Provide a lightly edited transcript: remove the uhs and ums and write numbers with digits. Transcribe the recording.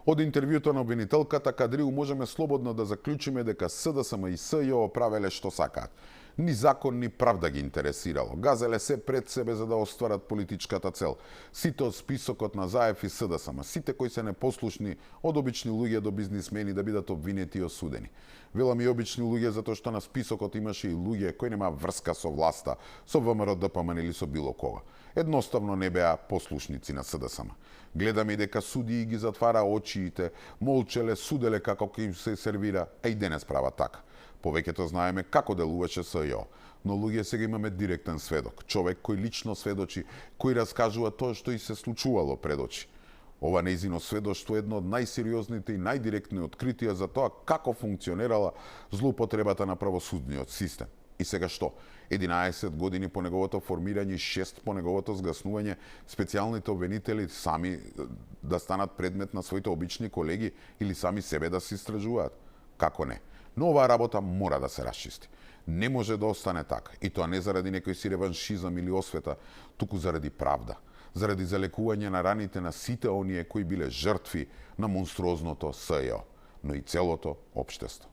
Од интервјуто на обвинителката Кадрiju можеме слободно да заклучиме дека СДСМ и СЈО правеле што сакаат. Ни закон, ни правда ги интересирало. Газеле се пред себе за да остварат политичката цел. Сите од списокот на ЗАЕФ и СДСМ, сите кои се непослушни, од обични луѓе до бизнисмени да бидат обвинети и осудени. Велам и обични луѓе затоа што на списокот имаше и луѓе кои нема врска со власта, со ВМРО ДПМН или со било кога. Едноставно не беа послушници на СДСМ. Гледаме и дека судии ги затвара очиите, молчеле, суделе како ќе им се сервира, а и денес прават така. Повеќето знаеме како делуваше СЈО, но луѓе сега имаме директен сведок, човек кој лично сведочи, кој раскажува тоа што и се случувало пред очи. Ова нејзино сведоштво е едно од најсериозните и најдиректни откритија за тоа како функционирала злоупотребата на правосудниот систем. И сега што? 11 години по неговото формирање и 6 по неговото згаснување, специјалните обвинители сами да станат предмет на своите обични колеги или сами себе да се истражуваат? Како не? Но оваа работа мора да се расчисти. Не може да остане така. И тоа не заради некој си реваншизам или освета, туку заради правда. Заради залекување на раните на сите оние кои биле жртви на монструозното СЈО, но и целото општество.